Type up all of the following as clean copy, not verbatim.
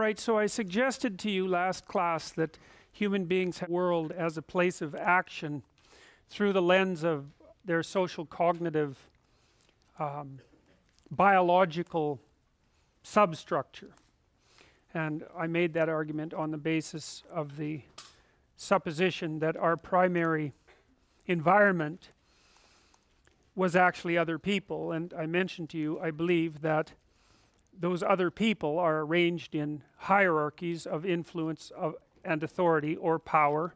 right, so I suggested to you last class that human beings have the world as a place of action through the lens of their social cognitive biological substructure. And I made that argument on the basis of the supposition that our primary environment was actually other people. And I mentioned to you, I believe that those other people are arranged in hierarchies of influence and authority or power,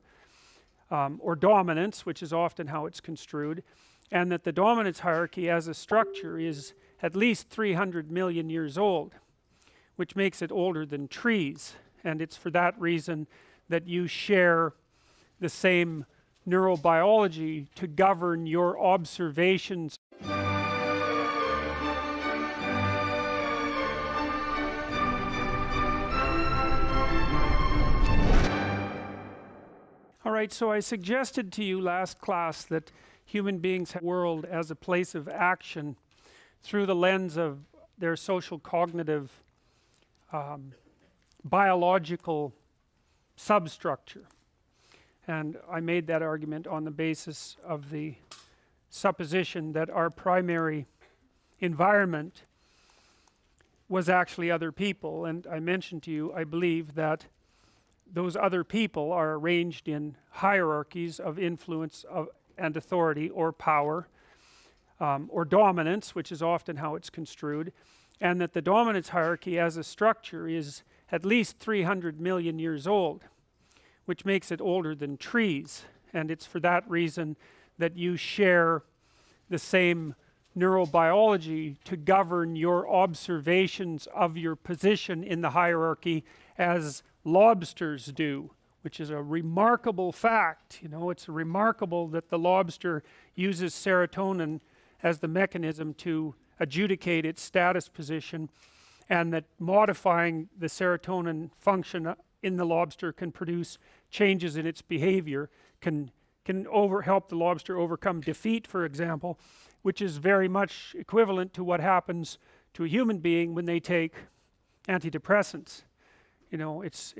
or dominance, which is often how it's construed, and that the dominance hierarchy as a structure is at least 300 million years old, which makes it older than trees. And it's for that reason that you share the same neurobiology to govern your observations. All right, so I suggested to you last class that human beings have the world as a place of action through the lens of their social cognitive biological substructure. And I made that argument on the basis of the supposition that our primary environment was actually other people. And I mentioned to you, I believe that those other people are arranged in hierarchies of influence and authority or power, or dominance, which is often how it's construed, and that the dominance hierarchy as a structure is at least 300 million years old, which makes it older than trees. And it's for that reason that you share the same neurobiology to govern your observations of your position in the hierarchy as lobsters do, which is a remarkable fact. You know, it's remarkable that the lobster uses serotonin as the mechanism to adjudicate its status position, and that modifying the serotonin function in the lobster can produce changes in its behavior, can help the lobster overcome defeat, for example, which is very much equivalent to what happens to a human being when they take antidepressants. You know, it's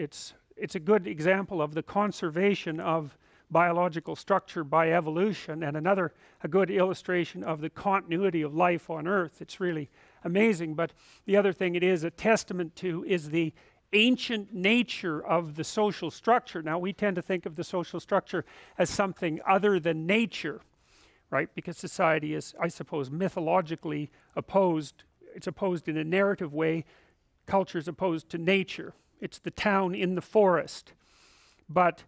a good example of the conservation of biological structure by evolution, and a good illustration of the continuity of life on Earth. It's really amazing. But the other thing it is a testament to is the ancient nature of the social structure. Now, we tend to think of the social structure as something other than nature, right? Because society is, I suppose, mythologically opposed. It's opposed in a narrative way. Culture is opposed to nature. It's the town in the forest. But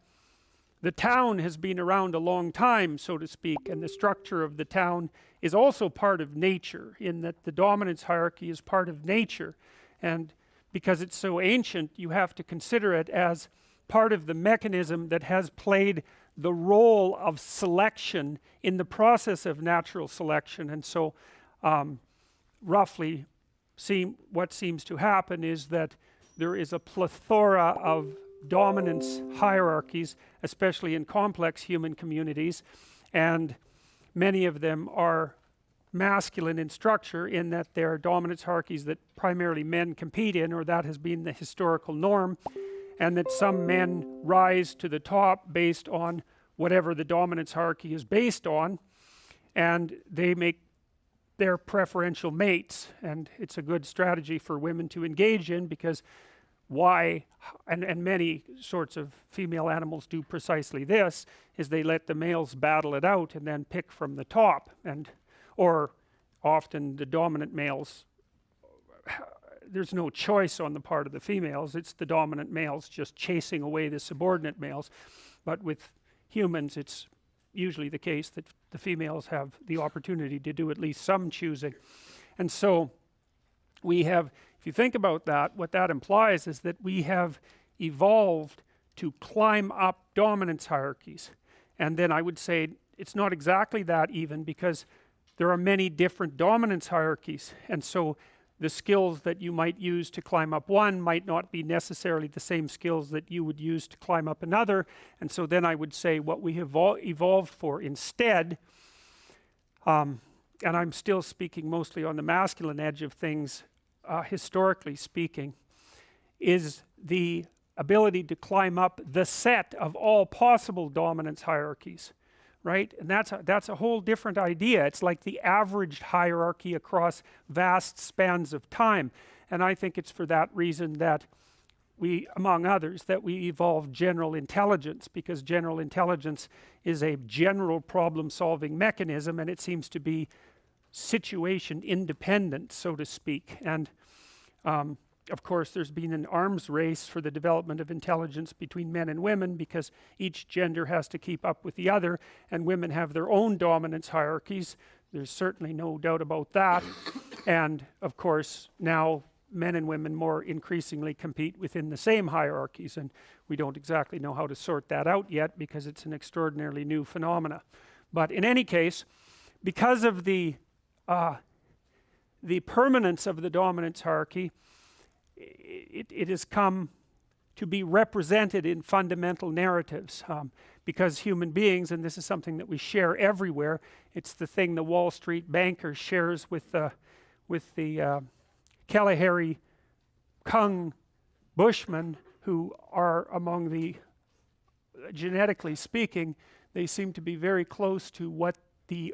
the town has been around a long time, so to speak, and the structure of the town is also part of nature, in that the dominance hierarchy is part of nature. And because it's so ancient, you have to consider it as part of the mechanism that has played the role of selection in the process of natural selection. And so roughly what seems to happen is that there is a plethora of dominance hierarchies, especially in complex human communities, and many of them are masculine in structure, in that they're dominance hierarchies that primarily men compete in, or that has been the historical norm, and that some men rise to the top based on whatever the dominance hierarchy is based on, and they make their preferential mates. And it's a good strategy for women to engage in, because and many sorts of female animals do precisely this, is they let the males battle it out and then pick from the top. Or often the dominant males, there's no choice on the part of the females, it's the dominant males just chasing away the subordinate males. But with humans, it's usually the case that the females have the opportunity to do at least some choosing. And so we have, if you think about that, what that implies is that we have evolved to climb up dominance hierarchies. And then I would say it's not exactly that even, because there are many different dominance hierarchies. And so the skills that you might use to climb up one might not be necessarily the same skills that you would use to climb up another. And so then I would say what we have evolved for instead, and I'm still speaking mostly on the masculine edge of things, historically speaking, is the ability to climb up the set of all possible dominance hierarchies, right? And that's a whole different idea. It's like the averaged hierarchy across vast spans of time. And I think it's for that reason that we, among others, that we evolved general intelligence, because general intelligence is a general problem-solving mechanism, and it seems to be situation independent, so to speak. And of course, there's been an arms race for the development of intelligence between men and women, because each gender has to keep up with the other, and women have their own dominance hierarchies. There's certainly no doubt about that. And of course, now men and women more increasingly compete within the same hierarchies, and we don't exactly know how to sort that out yet, because it's an extraordinarily new phenomena. But in any case, because of the permanence of the dominance hierarchy, it has come to be represented in fundamental narratives, because human beings, and this is something that we share everywhere, it's the thing the Wall Street banker shares with the Kalahari Kung Bushmen, who are among the, genetically speaking, they seem to be very close to what the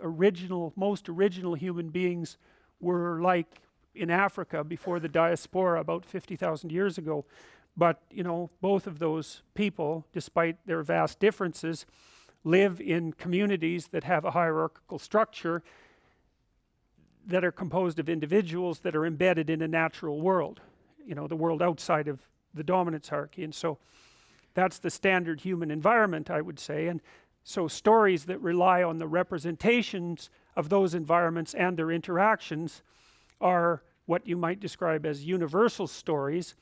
most original human beings were like in Africa before the diaspora about 50,000 years ago. But you know, both of those people, despite their vast differences, live in communities that have a hierarchical structure that are composed of individuals that are embedded in a natural world, you know, the world outside of the dominance hierarchy. And so that's the standard human environment, I would say. And so stories that rely on the representations of those environments and their interactions are what you might describe as universal stories,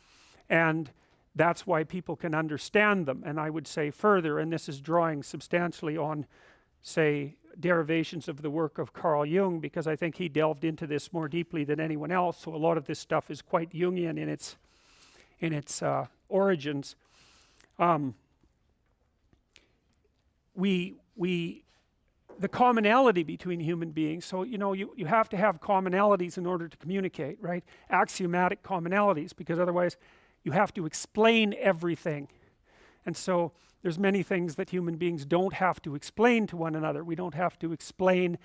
and that's why people can understand them. And I would say further, and this is drawing substantially on, say, derivations of the work of Carl Jung, because I think he delved into this more deeply than anyone else, so a lot of this stuff is quite Jungian in its origins. The commonality between human beings, so you know, you have to have commonalities in order to communicate, right? Axiomatic commonalities, because otherwise you have to explain everything. And so there's many things that human beings don't have to explain to one another. We don't have to explain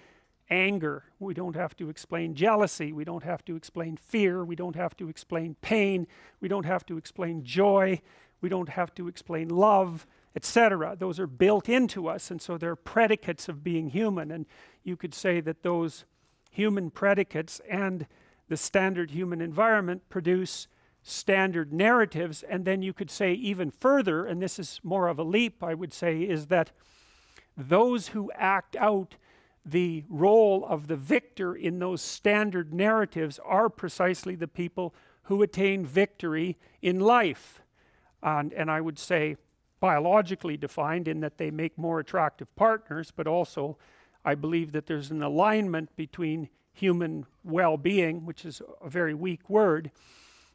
anger, we don't have to explain jealousy, we don't have to explain fear, we don't have to explain pain, we don't have to explain joy, we don't have to explain love, etc. Those are built into us, and so they're predicates of being human. And you could say that those human predicates and the standard human environment produce standard narratives. And then you could say even further, and this is more of a leap, I would say, is that those who act out the role of the victor in those standard narratives are precisely the people who attain victory in life. And I would say biologically defined, in that they make more attractive partners, but also I believe that there's an alignment between human well-being, which is a very weak word,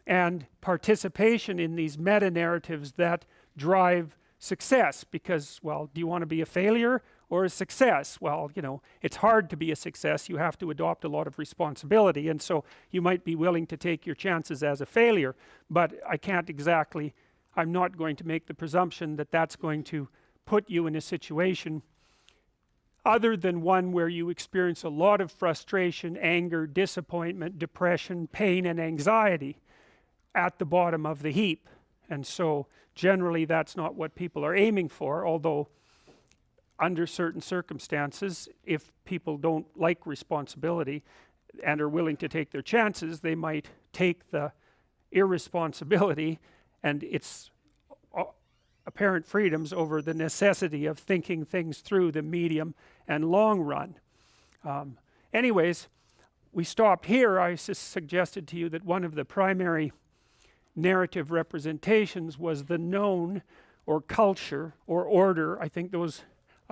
and participation in these meta-narratives that drive success. Because, well, do you want to be a failure or a success? Well, you know, it's hard to be a success. You have to adopt a lot of responsibility, and so you might be willing to take your chances as a failure, but I'm not going to make the presumption that that's going to put you in a situation other than one where you experience a lot of frustration, anger, disappointment, depression, pain, and anxiety at the bottom of the heap. And so generally that's not what people are aiming for, although under certain circumstances, if people don't like responsibility and are willing to take their chances, they might take the irresponsibility and its apparent freedoms over the necessity of thinking things through the medium and long run. Anyways, we stopped here. I suggested to you that one of the primary narrative representations was the known, or culture, or order. I think those,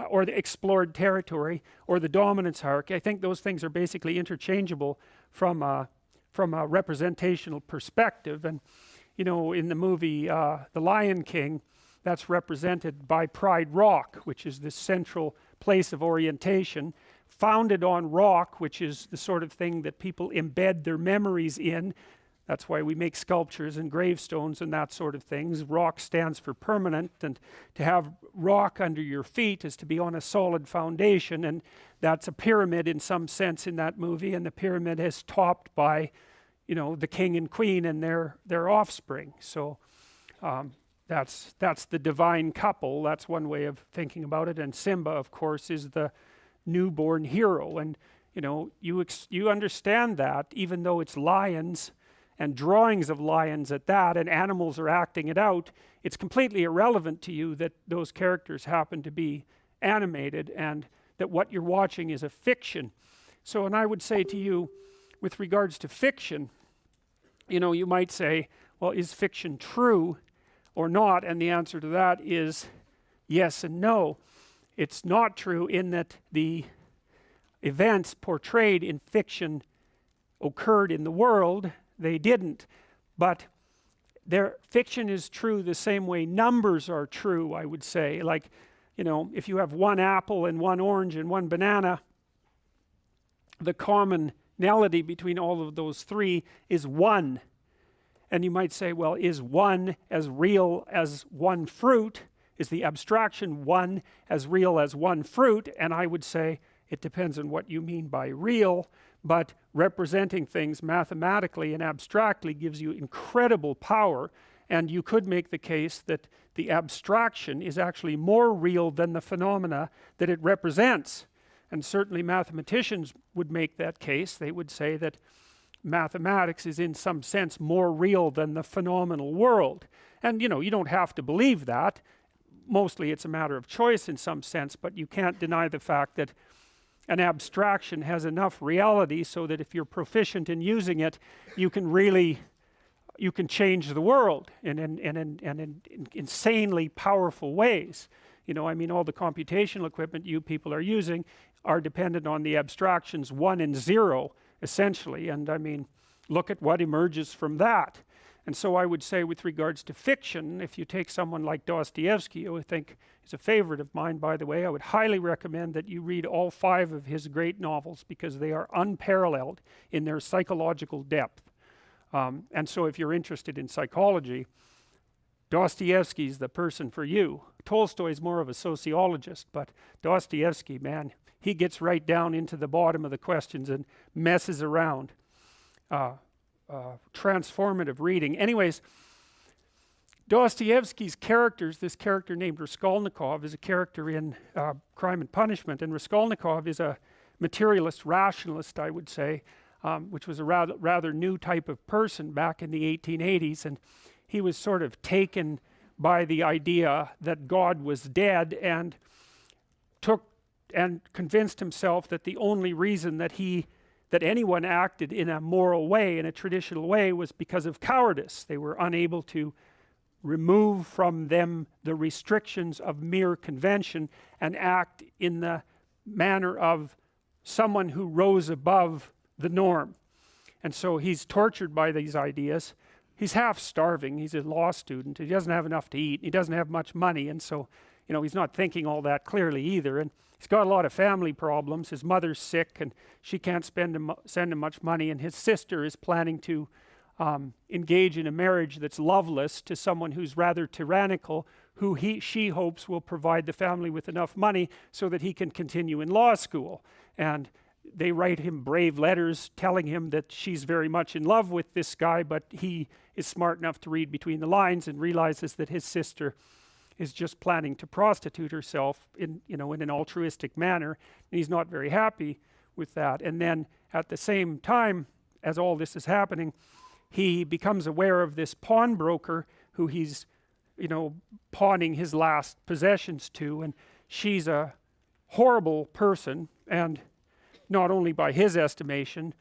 or the explored territory, or the dominance hierarchy. I think those things are basically interchangeable from a representational perspective. And you know, in the movie The Lion King, that's represented by Pride Rock, which is this central place of orientation, founded on rock, which is the sort of thing that people embed their memories in. That's why we make sculptures and gravestones and that sort of things. Rock stands for permanent, and to have rock under your feet is to be on a solid foundation, and that's a pyramid in some sense in that movie, and the pyramid is topped by, you know, the king and queen and their offspring. So that's the divine couple. That's one way of thinking about it. And Simba, of course, is the newborn hero, and you know, you understand that, even though it's lions and drawings of lions at that, and animals are acting it out, it's completely irrelevant to you that those characters happen to be animated and that what you're watching is a fiction. So, and I would say to you, with regards to fiction, you know, you might say, well, is fiction true or not? And the answer to that is yes and no. It's not true in that the events portrayed in fiction occurred in the world. They didn't. But their fiction is true the same way numbers are true, I would say. Like, you know, if you have one apple and one orange and one banana, the commonality between all of those three is one. And you might say, well, is one as real as one fruit? Is the abstraction one as real as one fruit? And I would say it depends on what you mean by real, but representing things mathematically and abstractly gives you incredible power, and you could make the case that the abstraction is actually more real than the phenomena that it represents. And certainly mathematicians would make that case. They would say that mathematics is in some sense more real than the phenomenal world. And you know, you don't have to believe that. Mostly it's a matter of choice in some sense, but you can't deny the fact that an abstraction has enough reality so that if you're proficient in using it, you can change the world in insanely powerful ways. You know, I mean, all the computational equipment you people are using are dependent on the abstractions 1 and 0, essentially. And I mean, look at what emerges from that. And so I would say, with regards to fiction, if you take someone like Dostoevsky, who I think is a favorite of mine, by the way, I would highly recommend that you read all 5 of his great novels, because they are unparalleled in their psychological depth. And so if you're interested in psychology, Dostoevsky's the person for you. Tolstoy is more of a sociologist, but Dostoevsky, man, he gets right down into the bottom of the questions and messes around. Transformative reading. Anyways, Dostoevsky's characters, this character named Raskolnikov is a character in Crime and Punishment, and Raskolnikov is a materialist rationalist, I would say, which was a rather new type of person back in the 1880s, and he was sort of taken by the idea that God was dead, and convinced himself that the only reason that anyone acted in a moral way, in a traditional way, was because of cowardice. They were unable to remove from them the restrictions of mere convention and act in the manner of someone who rose above the norm. And so he's tortured by these ideas. He's half starving. He's a law student. He doesn't have enough to eat. He doesn't have much money, and so, you know, he's not thinking all that clearly either. And he's got a lot of family problems. His mother's sick, and she can't send him much money. And his sister is planning to engage in a marriage that's loveless to someone who's rather tyrannical, who she hopes will provide the family with enough money so that he can continue in law school. And they write him brave letters telling him that she's very much in love with this guy, but he is smart enough to read between the lines and realizes that his sister is just planning to prostitute herself in an altruistic manner, and he's not very happy with that. And then at the same time as all this is happening, he becomes aware of this pawnbroker who he's, pawning his last possessions to, and she's a horrible person, and not only by his estimation,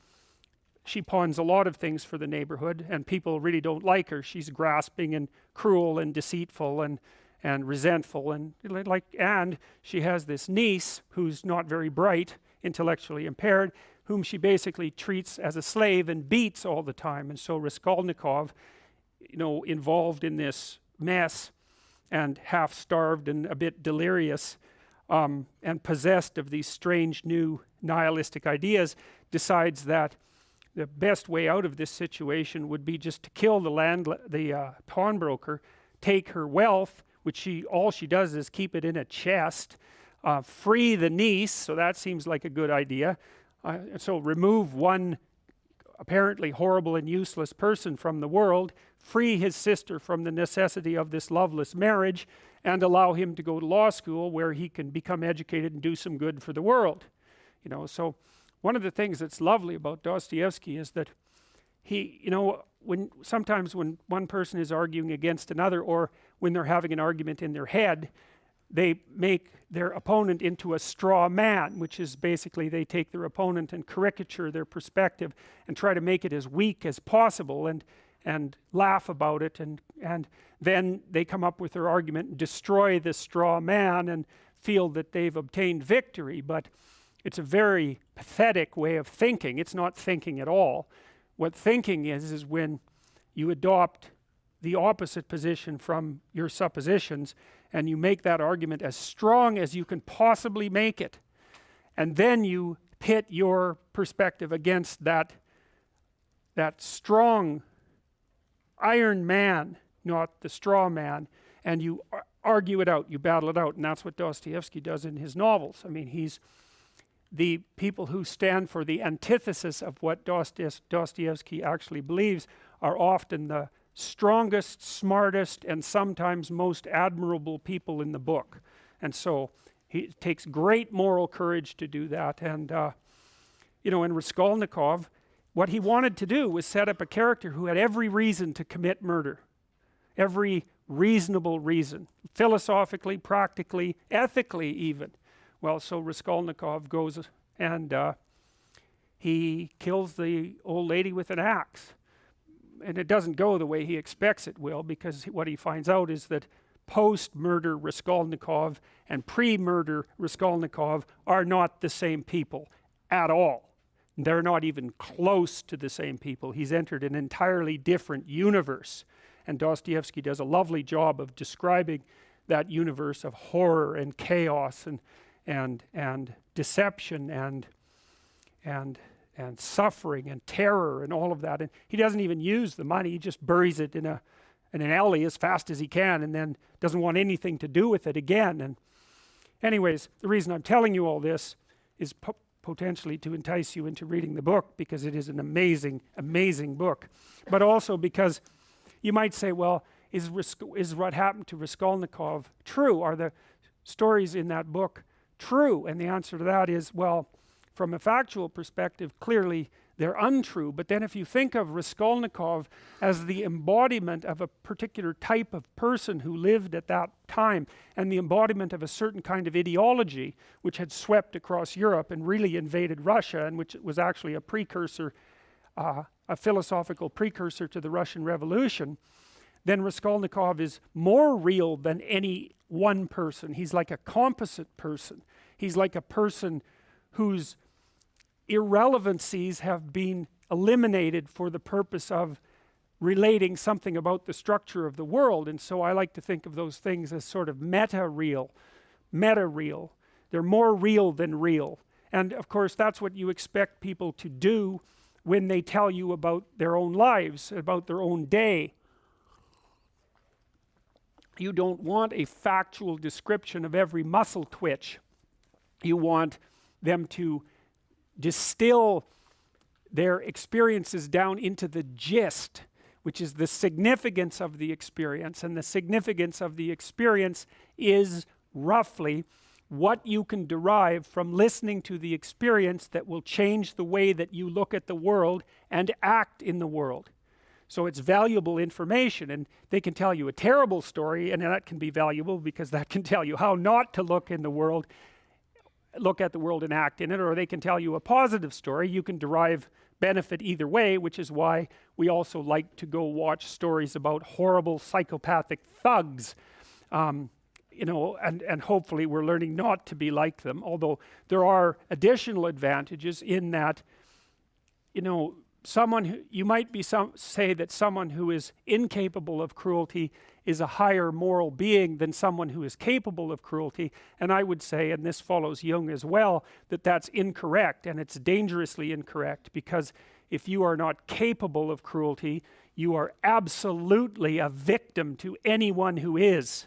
she pawns a lot of things for the neighborhood, and people really don't like her. She's grasping and cruel and deceitful and resentful, and she has this niece who's not very bright, intellectually impaired, whom she basically treats as a slave and beats all the time. And so Raskolnikov, involved in this mess and half starved and a bit delirious and possessed of these strange new nihilistic ideas, decides that the best way out of this situation would be just to kill the pawnbroker, take her wealth, which all she does is keep it in a chest, free the niece, so that seems like a good idea. So remove one apparently horrible and useless person from the world, free his sister from the necessity of this loveless marriage, and allow him to go to law school where he can become educated and do some good for the world. You know, so one of the things that's lovely about Dostoevsky is that he, you know, sometimes when one person is arguing against another, or when they're having an argument in their head, they make their opponent into a straw man, which is basically they take their opponent and caricature their perspective and try to make it as weak as possible, and laugh about it, and then they come up with their argument and destroy the straw man and feel that they've obtained victory. But it's a very pathetic way of thinking. It's not thinking at all. What thinking is when you adopt the opposite position from your suppositions, and you make that argument as strong as you can possibly make it, and then you pit your perspective against that strong iron man, not the straw man, and you argue it out, you battle it out. And that's what Dostoevsky does in his novels. I mean, he's the people who stand for the antithesis of what Dostoevsky actually believes are often the strongest, smartest, and sometimes most admirable people in the book. And so it takes great moral courage to do that. And you know, in Raskolnikov, what he wanted to do was set up a character who had every reason to commit murder, every reasonable reason, philosophically, practically, ethically even. Well, so Raskolnikov goes and he kills the old lady with an axe. And it doesn't go the way he expects it will, because what he finds out is that post-murder Raskolnikov and pre-murder Raskolnikov are not the same people at all. They're not even close to the same people. He's entered an entirely different universe. And Dostoevsky does a lovely job of describing that universe of horror and chaos and deception and suffering and terror and all of that. And he doesn't even use the money. He just buries it in an alley as fast as he can, and then doesn't want anything to do with it again. And anyways, the reason I'm telling you all this is potentially to entice you into reading the book, because it is an amazing, amazing book. But also because you might say, well, is what happened to Raskolnikov true? Are the stories in that book true? And the answer to that is, well, from a factual perspective, clearly they're untrue. But then if you think of Raskolnikov as the embodiment of a particular type of person who lived at that time, and the embodiment of a certain kind of ideology which had swept across Europe and really invaded Russia, and which was actually a precursor, a philosophical precursor to the Russian Revolution, then Raskolnikov is more real than any one person. He's like a composite person. He's like a person whose irrelevancies have been eliminated for the purpose of relating something about the structure of the world. And so I like to think of those things as sort of meta-real. They're more real than real. And of course that's what you expect people to do when they tell you about their own lives, about their own day. You don't want a factual description of every muscle twitch. You want them to distill their experiences down into the gist, which is the significance of the experience. And the significance of the experience is roughly what you can derive from listening to the experience that will change the way that you look at the world and act in the world. So it's valuable information, and they can tell you a terrible story, and that can be valuable because that can tell you how not to look at the world and act in it. Or they can tell you a positive story. You can derive benefit either way, which is why we also like to go watch stories about horrible psychopathic thugs, you know, and hopefully we're learning not to be like them. Although there are additional advantages in that, you know, you might say that someone who is incapable of cruelty is a higher moral being than someone who is capable of cruelty. And I would say, and this follows Jung as well, that that's incorrect, and it's dangerously incorrect, because if you are not capable of cruelty, you are absolutely a victim to anyone who is.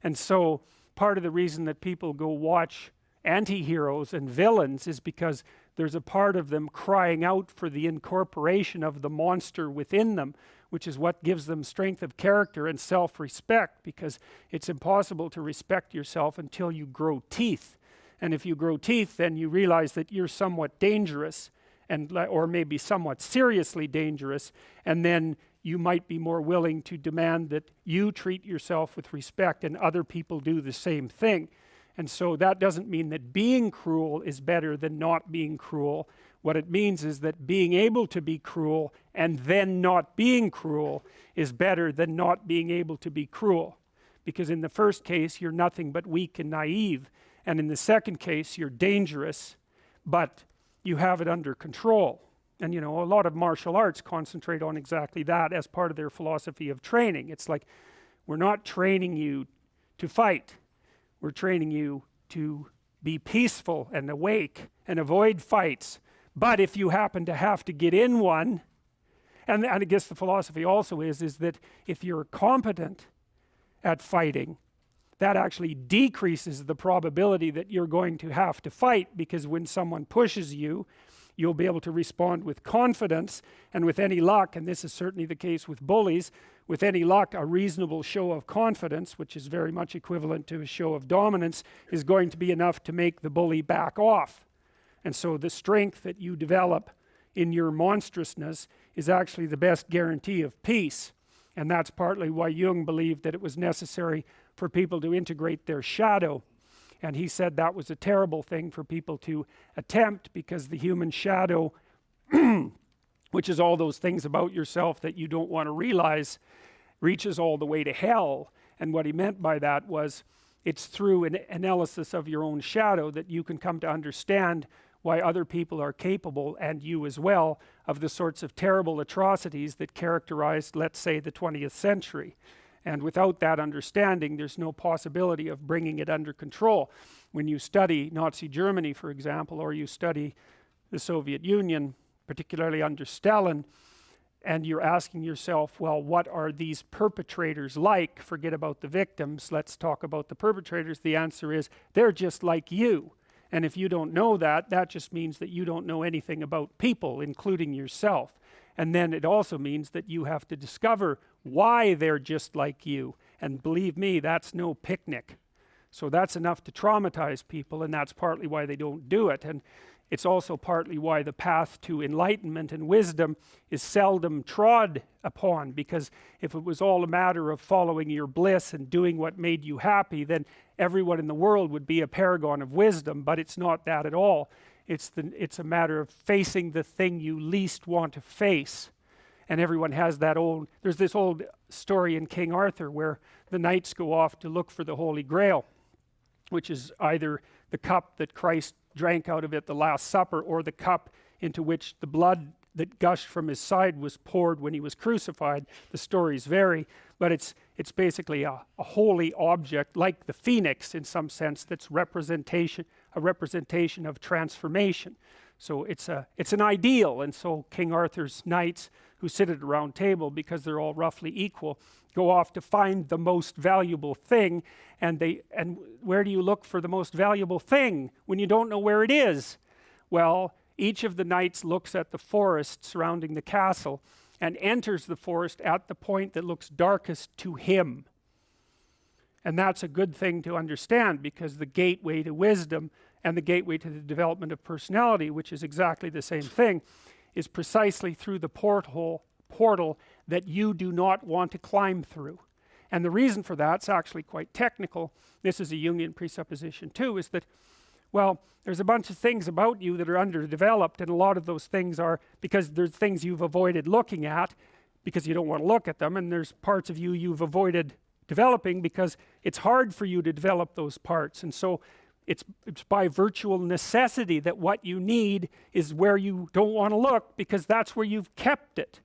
And so part of the reason that people go watch anti-heroes and villains is because there's a part of them crying out for the incorporation of the monster within them, which is what gives them strength of character and self-respect, because it's impossible to respect yourself until you grow teeth. And if you grow teeth, then you realize that you're somewhat dangerous, and or maybe somewhat seriously dangerous, and then you might be more willing to demand that you treat yourself with respect and other people do the same thing. And so that doesn't mean that being cruel is better than not being cruel. What it means is that being able to be cruel and then not being cruel is better than not being able to be cruel. Because in the first case, you're nothing but weak and naive. And in the second case, you're dangerous, but you have it under control. And you know, a lot of martial arts concentrate on exactly that as part of their philosophy of training. It's like, we're not training you to fight. We're training you to be peaceful and awake and avoid fights. But if you happen to have to get in one, and I guess the philosophy also is that if you're competent at fighting, that actually decreases the probability that you're going to have to fight, because when someone pushes you, you'll be able to respond with confidence, and with any luck, and this is certainly the case with bullies, with any luck, a reasonable show of confidence, which is very much equivalent to a show of dominance, is going to be enough to make the bully back off. And so the strength that you develop in your monstrousness is actually the best guarantee of peace. And that's partly why Jung believed that it was necessary for people to integrate their shadow. And he said that was a terrible thing for people to attempt, because the human shadow, which is all those things about yourself that you don't want to realize, reaches all the way to hell. And what he meant by that was, it's through an analysis of your own shadow that you can come to understand why other people are capable, and you as well, of the sorts of terrible atrocities that characterized, let's say, the 20th century. And without that understanding, there's no possibility of bringing it under control. When you study Nazi Germany, for example, or you study the Soviet Union, particularly under Stalin, and you're asking yourself, well, what are these perpetrators like? Forget about the victims, let's talk about the perpetrators. The answer is, they're just like you. And if you don't know that, that just means that you don't know anything about people, including yourself. And then it also means that you have to discover why they're just like you. And believe me, that's no picnic. So that's enough to traumatize people, and that's partly why they don't do it. And it's also partly why the path to enlightenment and wisdom is seldom trod upon, because if it was all a matter of following your bliss and doing what made you happy, then everyone in the world would be a paragon of wisdom. But it's not that at all. It's a matter of facing the thing you least want to face. And everyone has that there's this old story in King Arthur where the knights go off to look for the Holy Grail, which is either the cup that Christ drank out of at the Last Supper, or the cup into which the blood that gushed from his side was poured when he was crucified. The stories vary, but it's basically a holy object, like the phoenix in some sense, that's a representation of transformation. So it's an ideal. And so King Arthur's knights, who sit at a round table because they're all roughly equal, go off to find the most valuable thing. And where do you look for the most valuable thing when you don't know where it is? Well, each of the knights looks at the forest surrounding the castle and enters the forest at the point that looks darkest to him. And that's a good thing to understand, because the gateway to wisdom and the gateway to the development of personality, which is exactly the same thing, is precisely through the portal that you do not want to climb through. And the reason for that's actually quite technical. This is a Jungian presupposition too, is that, well, there's a bunch of things about you that are underdeveloped, and a lot of those things are because there's things you've avoided looking at because you don't want to look at them, and there's parts of you you've avoided developing because it's hard for you to develop those parts. And so it's by virtual necessity that what you need is where you don't want to look, because that's where you've kept it.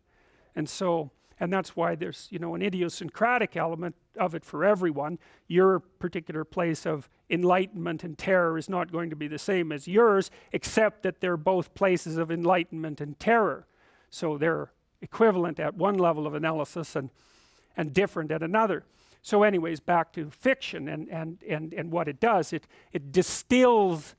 And that's why there's, you know, an idiosyncratic element of it for everyone. Your particular place of enlightenment and terror is not going to be the same as yours, except that they're both places of enlightenment and terror. So they're equivalent at one level of analysis and different at another. So anyways, back to fiction and what it does, it distills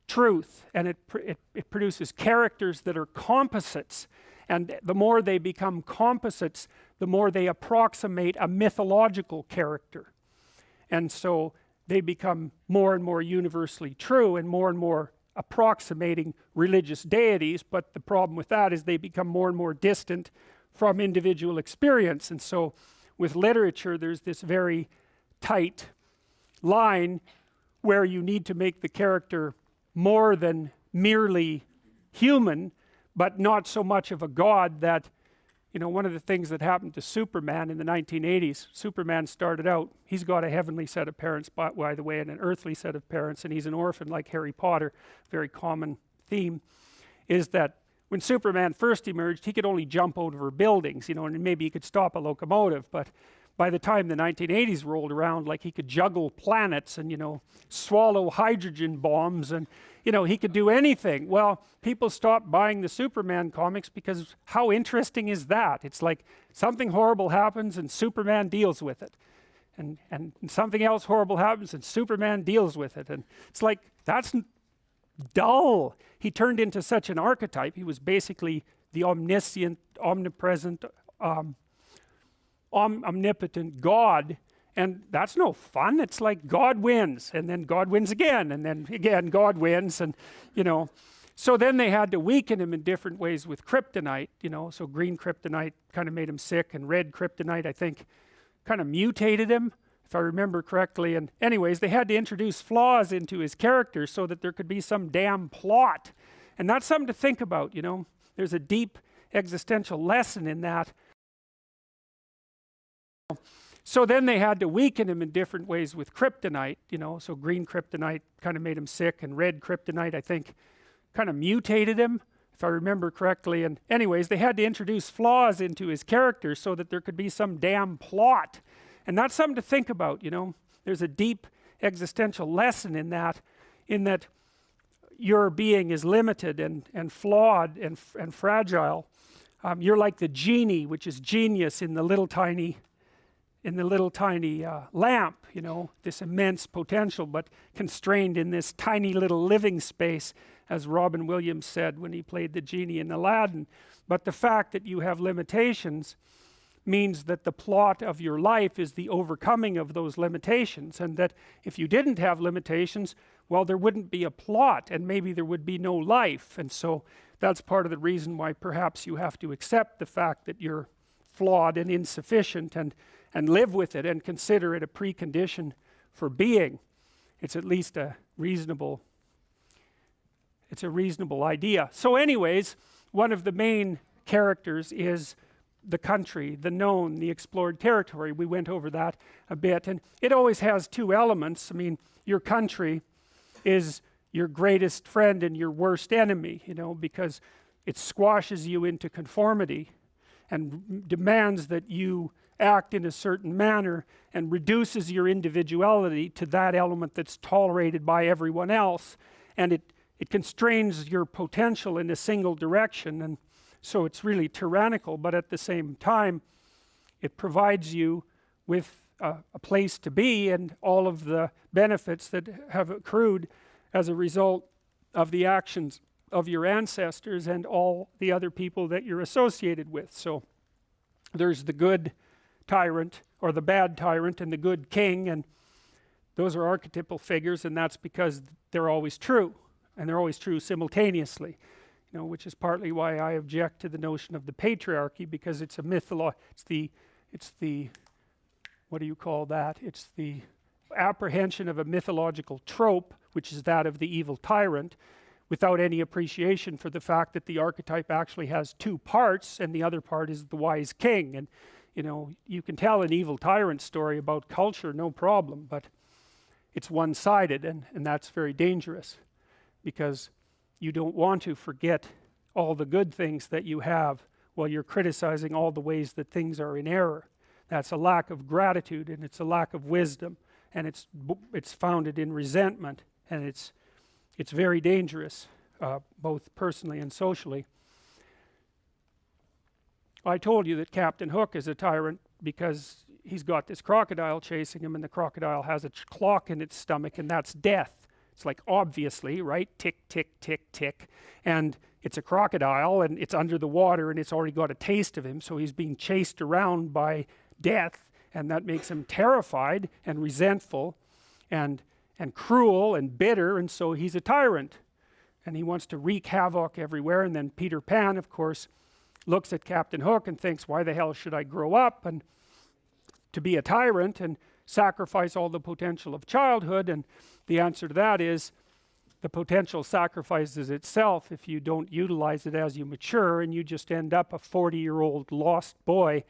truth, and it produces characters that are composites, and the more they become composites, the more they approximate a mythological character, and so they become more and more universally true and more approximating religious deities. But the problem with that is they become more and more distant from individual experience. And so with literature, there's this very tight line where you need to make the character more than merely human, but not so much of a god that, you know, one of the things that happened to Superman in the 1980s, Superman started out, he's got a heavenly set of parents, by the way, and an earthly set of parents, and he's an orphan like Harry Potter. Very common theme is that when Superman first emerged, he could only jump over buildings, you know, and maybe he could stop a locomotive. But by the time the 1980s rolled around, like, he could juggle planets and, you know, swallow hydrogen bombs, and, you know, he could do anything. Well, people stopped buying the Superman comics because how interesting is that? It's like something horrible happens and Superman deals with it. And something else horrible happens and Superman deals with it. And it's like, that's dull. He turned into such an archetype. He was basically the omniscient, omnipresent, omnipotent God, and that's no fun. It's like God wins, and then God wins again, and then again God wins, and, you know, so then they had to weaken him in different ways with kryptonite, you know. So green kryptonite kind of made him sick, and red kryptonite, I think, kind of mutated him, if I remember correctly. And anyways, they had to introduce flaws into his character so that there could be some damn plot. And that's something to think about, you know. There's a deep existential lesson in that. So then they had to weaken him in different ways with kryptonite, you know. So green kryptonite kind of made him sick, and red kryptonite, I think, kind of mutated him, if I remember correctly. And anyways, they had to introduce flaws into his character so that there could be some damn plot. And that's something to think about, you know. There's a deep existential lesson in that your being is limited and flawed and fragile. You're like the genie, which is genius in the little tiny lamp, you know, this immense potential, but constrained in this tiny little living space, as Robin Williams said when he played the genie in Aladdin. But the fact that you have limitations means that the plot of your life is the overcoming of those limitations, and that if you didn't have limitations, well, there wouldn't be a plot, and maybe there would be no life. And so that's part of the reason why perhaps you have to accept the fact that you're flawed and insufficient, and live with it and consider it a precondition for being. It's at least a reasonable idea. So anyways, one of the main characters is the country, the known, the explored territory. We went over that a bit, and it always has two elements. I mean, your country is your greatest friend and your worst enemy, you know, because it squashes you into conformity and demands that you act in a certain manner, and reduces your individuality to that element that's tolerated by everyone else, and it constrains your potential in a single direction. And so it's really tyrannical, but at the same time it provides you with a place to be and all of the benefits that have accrued as a result of the actions of your ancestors and all the other people that you're associated with. So there's the good tyrant, or the bad tyrant, and the good king, and those are archetypal figures, and that's because they're always true, and they're always true simultaneously, you know, which is partly why I object to the notion of the patriarchy, because it's a it's the what do you call that? It's the apprehension of a mythological trope, which is that of the evil tyrant, without any appreciation for the fact that the archetype actually has two parts, and the other part is the wise king. And you know, you can tell an evil tyrant story about culture, no problem, but it's one-sided, and that's very dangerous, because you don't want to forget all the good things that you have while you're criticizing all the ways that things are in error. That's a lack of gratitude, and it's a lack of wisdom, and it's founded in resentment, and it's very dangerous, both personally and socially. I told you that Captain Hook is a tyrant because he's got this crocodile chasing him, and the crocodile has a clock in its stomach, and that's death. It's like, obviously, right? Tick, tick, tick, tick. And it's a crocodile, and it's under the water, and it's already got a taste of him, so he's being chased around by death, and that makes him terrified and resentful and cruel and bitter, and so he's a tyrant. And he wants to wreak havoc everywhere. And then Peter Pan, of course, looks at Captain Hook and thinks, why the hell should I grow up and to be a tyrant and sacrifice all the potential of childhood? And the answer to that is, the potential sacrifices itself if you don't utilize it as you mature, and you just end up a 40-year-old lost boy,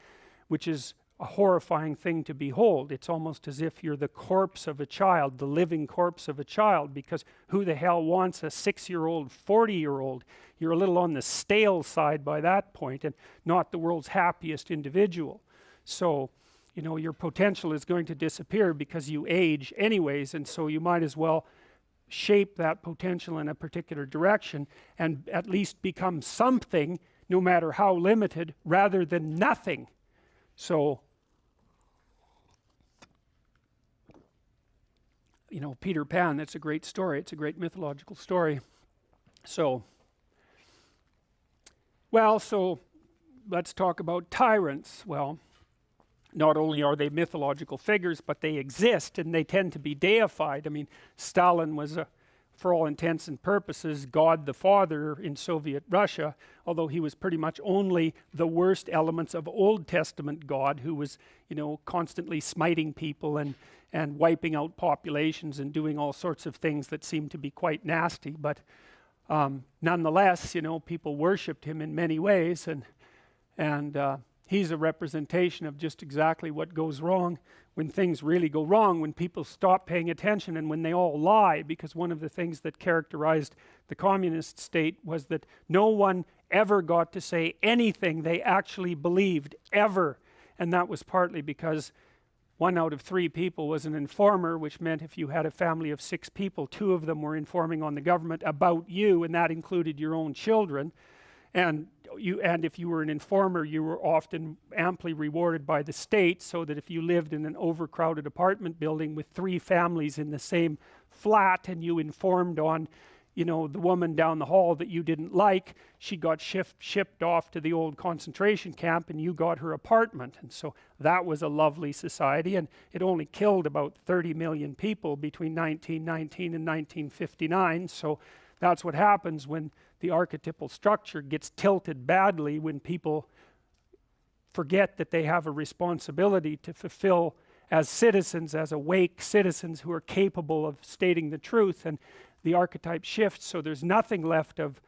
which is a horrifying thing to behold. It's almost as if you're the corpse of a child, the living corpse of a child, because who the hell wants a 6-year-old, 40-year-old? You're a little on the stale side by that point, and not the world's happiest individual. So, you know, your potential is going to disappear because you age anyways, and so you might as well shape that potential in a particular direction and at least become something, no matter how limited, rather than nothing. So, you know, Peter Pan, that's a great story. It's a great mythological story. So, well, so let's talk about tyrants. Well, not only are they mythological figures, but they exist, and they tend to be deified. I mean, Stalin was, for all intents and purposes, God the Father in Soviet Russia, although he was pretty much only the worst elements of Old Testament God, who was, you know, constantly smiting people and wiping out populations and doing all sorts of things that seemed to be quite nasty. But nonetheless, you know, people worshipped him in many ways, and he's a representation of just exactly what goes wrong when things really go wrong, when people stop paying attention and when they all lie. Because one of the things that characterized the communist state was that no one ever got to say anything they actually believed, ever. And that was partly because 1 out of 3 people was an informer, which meant if you had a family of 6 people, 2 of them were informing on the government about you, and that included your own children. And if you were an informer, you were often amply rewarded by the state, so that if you lived in an overcrowded apartment building with 3 families in the same flat, and you informed on, you know, the woman down the hall that you didn't like, she got shipped off to the old concentration camp, and you got her apartment. And so that was a lovely society, and it only killed about 30 million people between 1919 and 1959. So that's what happens when the archetypal structure gets tilted badly, when people forget that they have a responsibility to fulfill as citizens, as awake citizens who are capable of stating the truth, and the archetype shifts, so there's nothing left of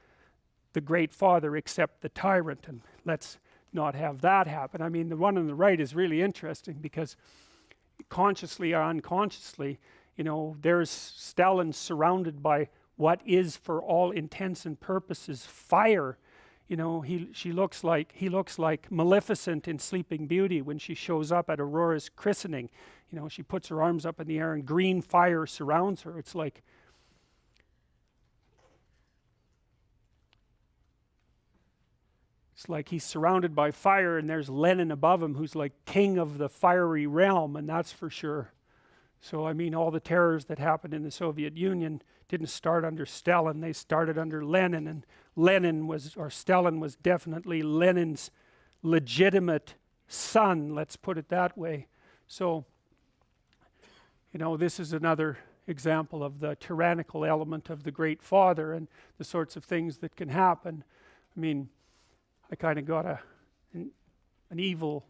the great father except the tyrant. And let's not have that happen. I mean, the one on the right is really interesting, because consciously or unconsciously, you know, there's Stalin surrounded by what is, for all intents and purposes, fire. You know, he looks like Maleficent in Sleeping Beauty when she shows up at Aurora's christening. You know, she puts her arms up in the air and green fire surrounds her. It's like he's surrounded by fire, and there's Lenin above him, who's like king of the fiery realm, and that's for sure. So, I mean, all the terrors that happened in the Soviet Union didn't start under Stalin, they started under Lenin, and Stalin was definitely Lenin's legitimate son, let's put it that way. So, you know, this is another example of the tyrannical element of the Great Father and the sorts of things that can happen. I mean, I kind of got an evil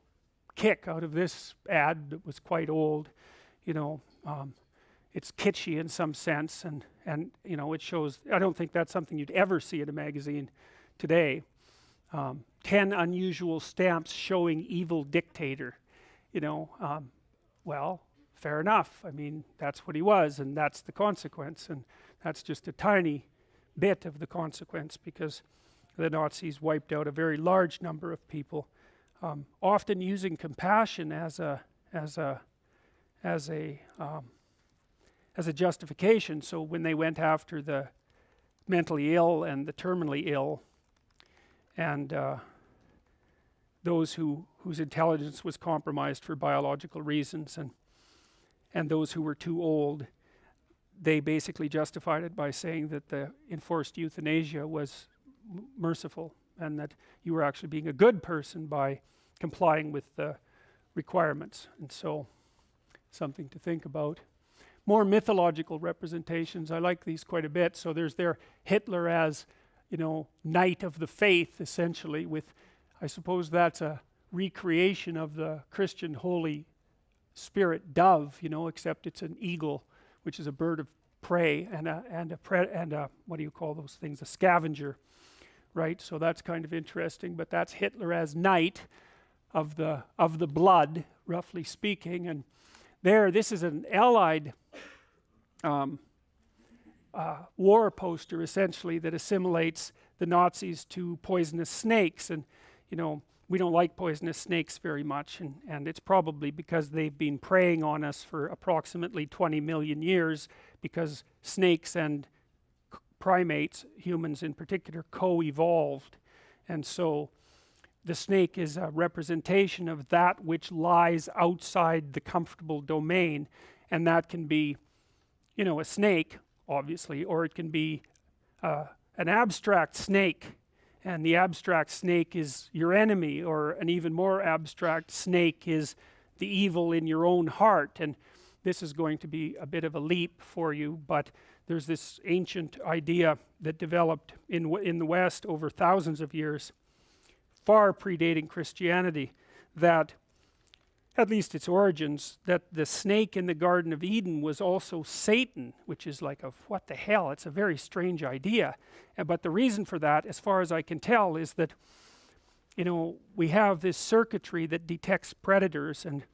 kick out of this ad that was quite old. You know, it's kitschy in some sense, and you know, it shows, I don't think that's something you'd ever see in a magazine today. 10 unusual stamps showing evil dictator. You know, well, fair enough. I mean, that's what he was, and that's the consequence, and that's just a tiny bit of the consequence, because the Nazis wiped out a very large number of people, often using compassion as a justification. So when they went after the mentally ill and the terminally ill, and those whose intelligence was compromised for biological reasons, and those who were too old, they basically justified it by saying that the enforced euthanasia was merciful, and that you were actually being a good person by complying with the requirements. And so, something to think about. More mythological representations, I like these quite a bit. So there's there Hitler as, you know, knight of the faith, essentially, with, I suppose that's a recreation of the Christian Holy Spirit dove, you know, except it's an eagle, which is a bird of prey, and a what do you call those things, a scavenger, right? So that's kind of interesting. But that's Hitler as knight of the blood, roughly speaking. And there, this is an Allied war poster, essentially, that assimilates the Nazis to poisonous snakes. And you know, we don't like poisonous snakes very much, and it's probably because they've been preying on us for approximately 20 million years, because snakes and primates, humans in particular, co-evolved. And so the snake is a representation of that which lies outside the comfortable domain, and that can be, you know, a snake, obviously, or it can be an abstract snake, and the abstract snake is your enemy, or an even more abstract snake is the evil in your own heart. And this is going to be a bit of a leap for you, but there's this ancient idea that developed in the West over thousands of years, far predating Christianity, that, at least its origins, that the snake in the Garden of Eden was also Satan, which is like a, what the hell, it's a very strange idea. But the reason for that, as far as I can tell, is that, you know, we have this circuitry that detects predators, and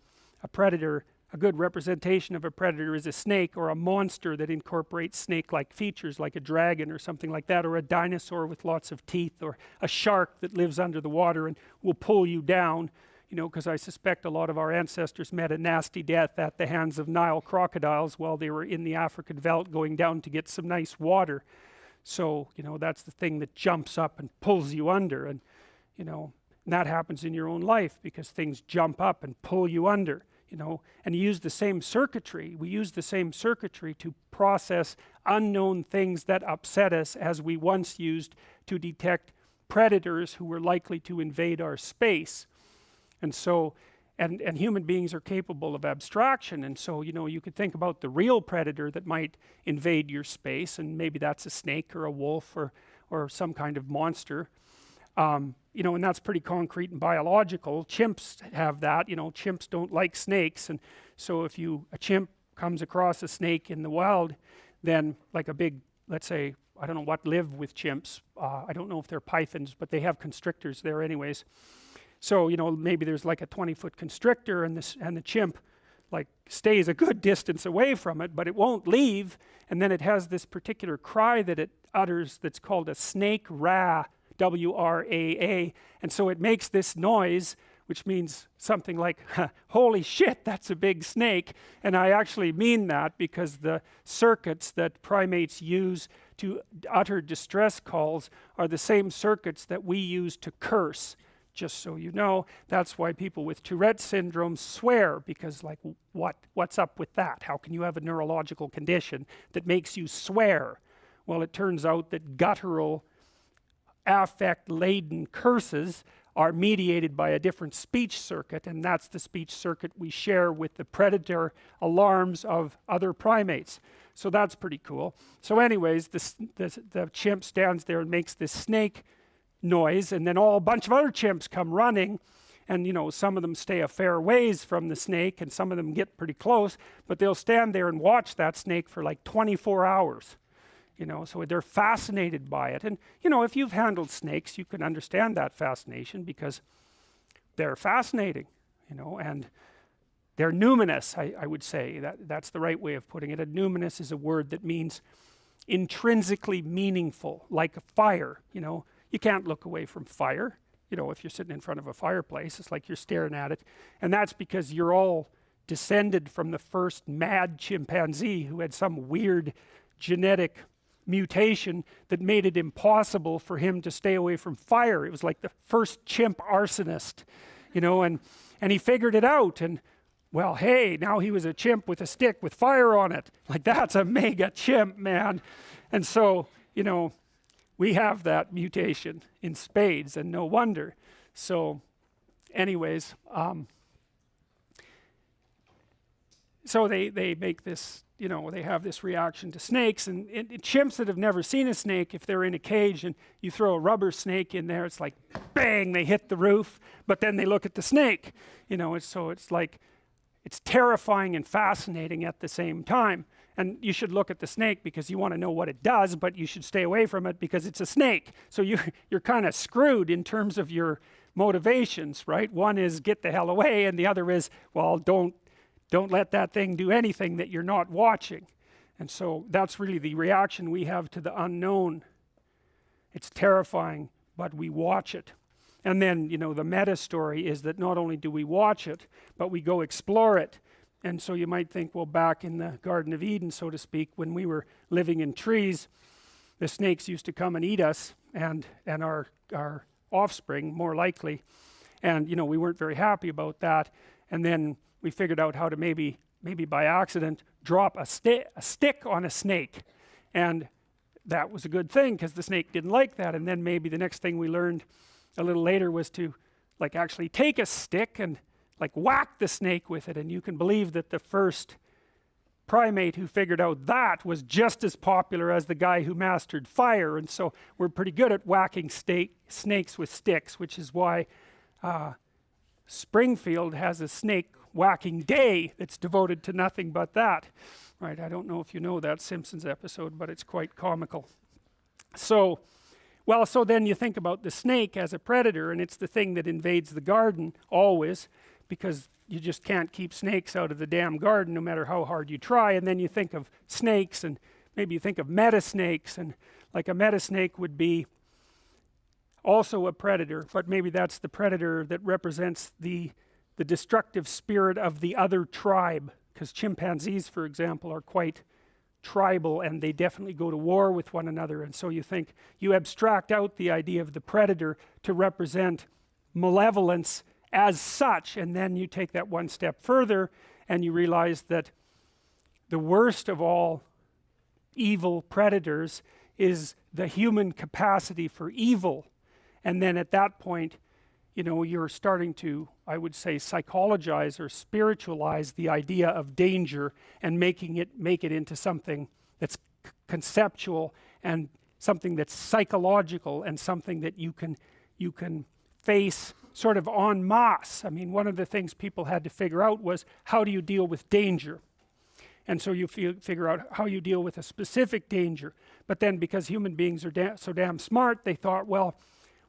a predator, a good representation of a predator is a snake, or a monster that incorporates snake-like features, like a dragon or something like that, or a dinosaur with lots of teeth, or a shark that lives under the water and will pull you down. You know, because I suspect a lot of our ancestors met a nasty death at the hands of Nile crocodiles while they were in the African veldt going down to get some nice water. So, you know, that's the thing that jumps up and pulls you under. And, you know, and that happens in your own life, because things jump up and pull you under, you know. And you use the same circuitry. We use the same circuitry to process unknown things that upset us, as we once used to detect predators who were likely to invade our space. And so, and human beings are capable of abstraction, and so, you know, you could think about the real predator that might invade your space, and maybe that's a snake or a wolf or some kind of monster. You know, and that's pretty concrete and biological. Chimps have that, you know, chimps don't like snakes, and so if a chimp comes across a snake in the wild, then like a big, let's say, I don't know what live with chimps, I don't know if they're pythons, but they have constrictors there anyways. So, you know, maybe there's like a 20-foot constrictor, and the chimp like stays a good distance away from it, but it won't leave, and then it has this particular cry that it utters that's called a snake raa, W-R-A-A, and so it makes this noise, which means something like, holy shit, that's a big snake. And I actually mean that, because the circuits that primates use to utter distress calls are the same circuits that we use to curse. Just so you know, that's why people with Tourette syndrome swear, because like, what's up with that? How can you have a neurological condition that makes you swear? Well, it turns out that guttural, affect-laden curses are mediated by a different speech circuit, and that's the speech circuit we share with the predator alarms of other primates. So that's pretty cool. So anyways, the chimp stands there and makes this snake noise, and then a bunch of other chimps come running, and you know, some of them stay a fair ways from the snake, and some of them get pretty close, but they'll stand there and watch that snake for like 24 hours, you know. So they're fascinated by it. And you know, if you've handled snakes, you can understand that fascination, because they're fascinating, you know, and they're numinous. I would say that's the right way of putting it. A numinous is a word that means intrinsically meaningful, like a fire, you know. You can't look away from fire, you know, if you're sitting in front of a fireplace. It's like you're staring at it. And that's because you're all descended from the first mad chimpanzee who had some weird genetic mutation that made it impossible for him to stay away from fire. It was like the first chimp arsonist, you know, and he figured it out, and well, hey, now he was a chimp with a stick with fire on it. Like, that's a mega chimp, man. And so, you know, we have that mutation in spades, and no wonder. So anyways, so they make this, you know, they have this reaction to snakes, and chimps that have never seen a snake, if they're in a cage and you throw a rubber snake in there, it's like bang, they hit the roof, but then they look at the snake, you know. So it's like, it's terrifying and fascinating at the same time. And you should look at the snake because you want to know what it does, but you should stay away from it because it's a snake. So you're kind of screwed in terms of your motivations, right? One is get the hell away, and the other is, well, don't let that thing do anything that you're not watching. And so that's really the reaction we have to the unknown. It's terrifying, but we watch it. And then, you know, the meta story is that not only do we watch it, but we go explore it. And so you might think, well, back in the Garden of Eden, so to speak, when we were living in trees, the snakes used to come and eat us and our offspring, more likely. And, you know, we weren't very happy about that. And then we figured out how to maybe by accident drop a stick on a snake. And that was a good thing because the snake didn't like that. And then maybe the next thing we learned a little later was to like actually take a stick and like whack the snake with it. And you can believe that the first primate who figured out that was just as popular as the guy who mastered fire. And so we're pretty good at whacking snakes with sticks, which is why Springfield has a snake whacking day that's devoted to nothing but that. Right? I don't know if you know that Simpsons episode, but it's quite comical. So, well, so then you think about the snake as a predator, and it's the thing that invades the garden always, because you just can't keep snakes out of the damn garden no matter how hard you try. And then you think of snakes, and maybe you think of meta snakes, and like a meta snake would be also a predator, but maybe that's the predator that represents the destructive spirit of the other tribe, because chimpanzees, for example, are quite tribal, and they definitely go to war with one another. And so you think, you abstract out the idea of the predator to represent malevolence as such, and then you take that one step further and you realize that the worst of all evil predators is the human capacity for evil. And then at that point, you know, you're starting to, I would say, psychologize or spiritualize the idea of danger and make it into something that's conceptual and something that's psychological and something that you can face sort of en masse. I mean, one of the things people had to figure out was, how do you deal with danger? And so you figure out how you deal with a specific danger. But then, because human beings are so damn smart, they thought, well,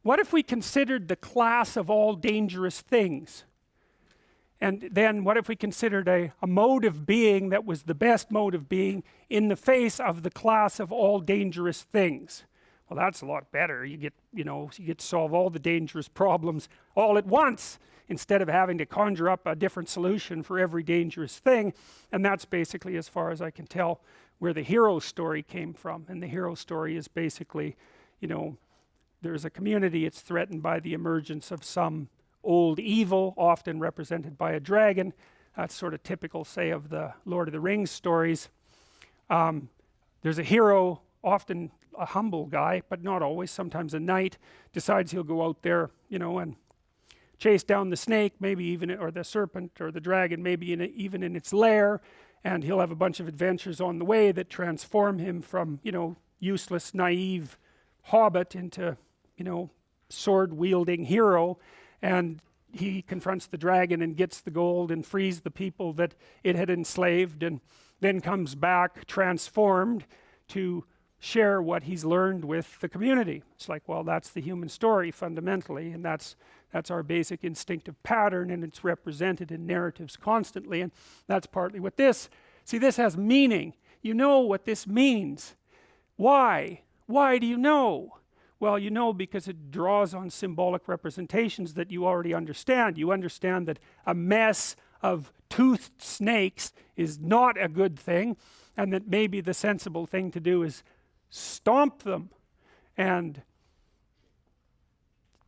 what if we considered the class of all dangerous things? And then what if we considered a mode of being that was the best mode of being in the face of the class of all dangerous things? Well, that's a lot better. You get to solve all the dangerous problems all at once, instead of having to conjure up a different solution for every dangerous thing. And that's basically, as far as I can tell, where the hero story came from. And the hero story is basically, you know, there's a community, it's threatened by the emergence of some old evil, often represented by a dragon. That's sort of typical, say, of the Lord of the Rings stories. There's a hero, often a humble guy, but not always, sometimes a knight, decides he'll go out there, you know, and chase down the snake, maybe even, or the serpent or the dragon, maybe even in its lair, and he'll have a bunch of adventures on the way that transform him from, you know, useless, naive hobbit into, you know, sword-wielding hero. And he confronts the dragon and gets the gold and frees the people that it had enslaved, and then comes back transformed to share what he's learned with the community. It's like, well, that's the human story fundamentally, and that's our basic instinctive pattern, and it's represented in narratives constantly. And that's partly what this has meaning. You know what this means. Why do you know? Well, you know because it draws on symbolic representations that you already understand. You understand that a mess of toothed snakes is not a good thing, and that maybe the sensible thing to do is stomp them. And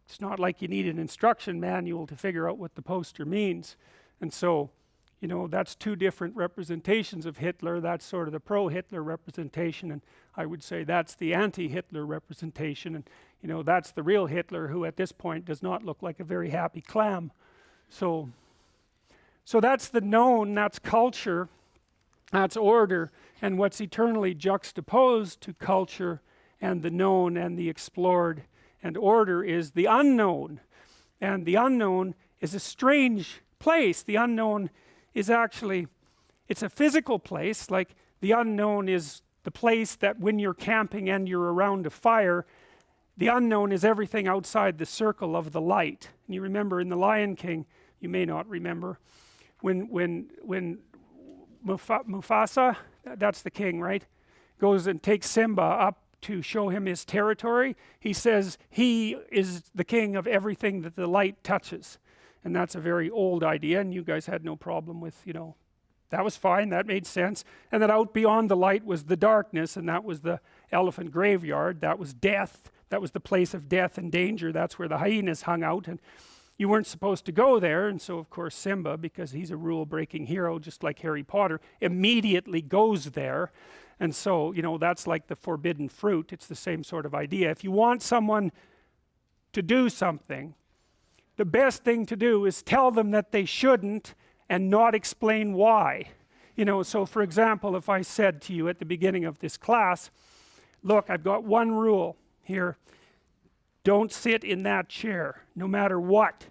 it's not like you need an instruction manual to figure out what the poster means. And so, you know, that's two different representations of Hitler. That's sort of the pro-Hitler representation, and I would say that's the anti-Hitler representation. And you know, that's the real Hitler, who at this point does not look like a very happy clam. So that's the known, that's culture, that's order. And what's eternally juxtaposed to culture and the known and the explored and order is the unknown. And the unknown is a strange place. The unknown is actually, it's a physical place. Like the unknown is the place that when you're camping and you're around a fire, the unknown is everything outside the circle of the light. And you remember in The Lion King, you may not remember, when Mufasa, that's the king, right, goes and takes Simba up to show him his territory, he says he is the king of everything that the light touches. And that's a very old idea, and you guys had no problem with, you know, that was fine, that made sense. And then out beyond the light was the darkness, and that was the elephant graveyard, that was death, that was the place of death and danger, that's where the hyenas hung out, and you weren't supposed to go there. And so of course Simba, because he's a rule-breaking hero just like Harry Potter, immediately goes there. And so, you know, that's like the forbidden fruit. It's the same sort of idea. If you want someone to do something, the best thing to do is tell them that they shouldn't and not explain why. You know, so for example, if I said to you at the beginning of this class, look, I've got one rule here, don't sit in that chair, no matter what.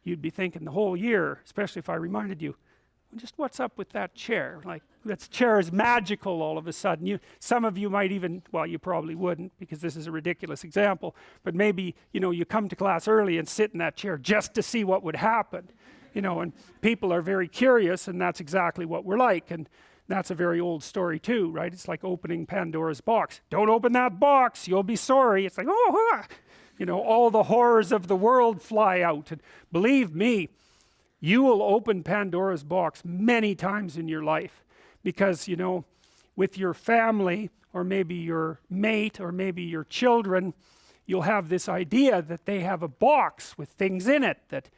You'd be thinking the whole year, especially if I reminded you, well, just what's up with that chair? Like, that chair is magical all of a sudden. Some of you might even, well, you probably wouldn't, because this is a ridiculous example, but maybe, you know, you come to class early and sit in that chair just to see what would happen. You know, and people are very curious, and that's exactly what we're like. And that's a very old story too, right? It's like opening Pandora's box. Don't open that box, you'll be sorry. It's like, oh, you know, all the horrors of the world fly out. And believe me, you will open Pandora's box many times in your life, because, you know, with your family, or maybe your mate, or maybe your children, you'll have this idea that they have a box with things in it that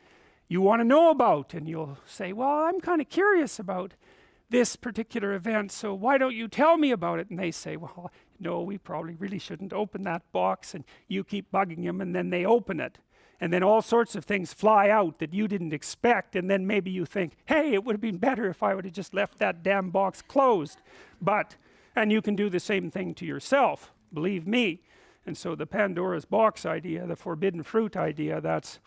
you want to know about, and you'll say, well, I'm kind of curious about this particular event, so why don't you tell me about it? And they say, well, no, we probably really shouldn't open that box, and you keep bugging them, and then they open it, and then all sorts of things fly out that you didn't expect, and then maybe you think, hey, it would have been better if I would have just left that damn box closed. And you can do the same thing to yourself, believe me. And so the Pandora's box idea, the forbidden fruit idea, that's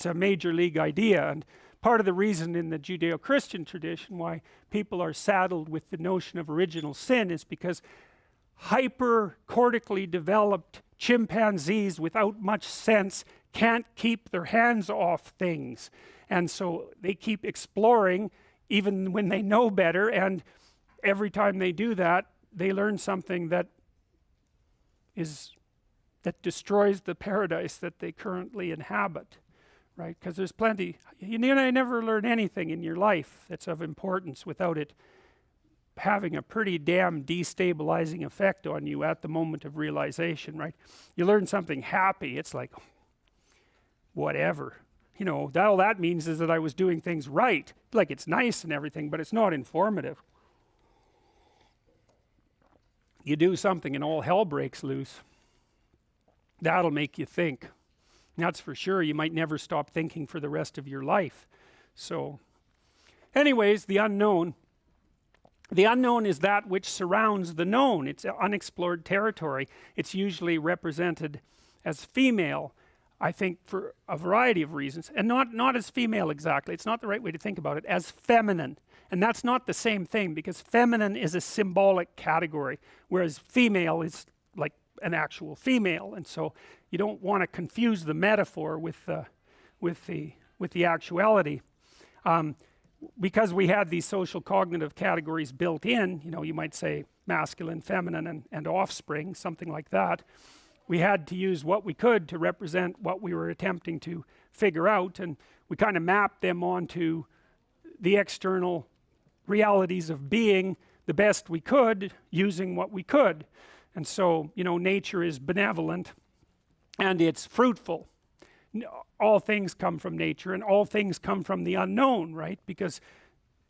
a major league idea. And part of the reason in the Judeo-Christian tradition why people are saddled with the notion of original sin is because hyper-cortically developed chimpanzees without much sense can't keep their hands off things. And so they keep exploring even when they know better, and every time they do that, they learn something that destroys the paradise that they currently inhabit. Right? Because there's plenty, you never learn anything in your life that's of importance without it having a pretty damn destabilizing effect on you at the moment of realization, right? You learn something happy, it's like, whatever. You know, all that means is that I was doing things right. Like, it's nice and everything, but it's not informative. You do something and all hell breaks loose. That'll make you think. That's for sure. You might never stop thinking for the rest of your life. So, anyways, the unknown. The unknown is that which surrounds the known. It's unexplored territory. It's usually represented as female, I think, for a variety of reasons. And not as female exactly. It's not the right way to think about it. As feminine. And that's not the same thing, because feminine is a symbolic category, whereas female is like an actual female. And so you don't want to confuse the metaphor with the actuality. Because we had these social cognitive categories built in, you know, you might say masculine, feminine, and offspring, something like that. We had to use what we could to represent what we were attempting to figure out, and we kind of mapped them onto the external realities of being the best we could, using what we could. And so, you know, nature is benevolent and it's fruitful. All things come from nature, and all things come from the unknown, right? Because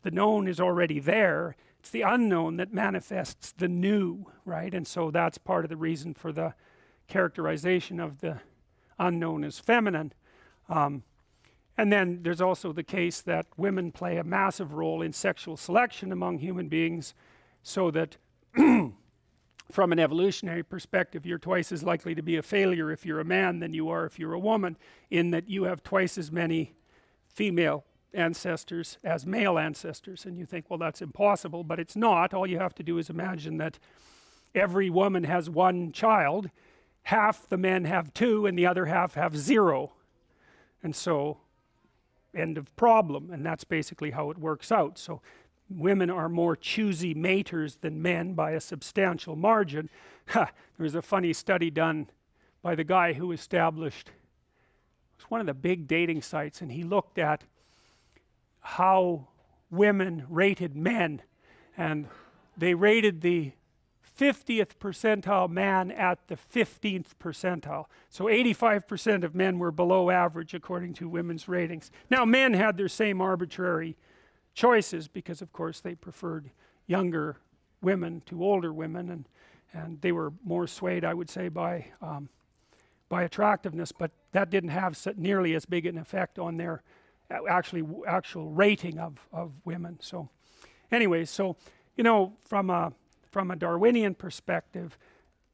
the known is already there. It's the unknown that manifests the new, right? And so that's part of the reason for the characterization of the unknown as feminine. And then there's also the case that women play a massive role in sexual selection among human beings, so that from an evolutionary perspective, you're twice as likely to be a failure if you're a man than you are if you're a woman, in that you have twice as many female ancestors as male ancestors. And you think, well, that's impossible, but it's not. All you have to do is imagine that every woman has one child, half the men have two, and the other half have zero. And so, end of problem. And that's basically how it works out. So women are more choosy maters than men by a substantial margin. There was a funny study done by the guy who established, it was one of the big dating sites, and he looked at how women rated men, and they rated the 50th percentile man at the 15th percentile. So 85% of men were below average according to women's ratings. Now men had their same arbitrary choices, because of course they preferred younger women to older women, and they were more swayed, I would say, by attractiveness, but that didn't have nearly as big an effect on their actual rating of women. So anyway, so you know, from a Darwinian perspective,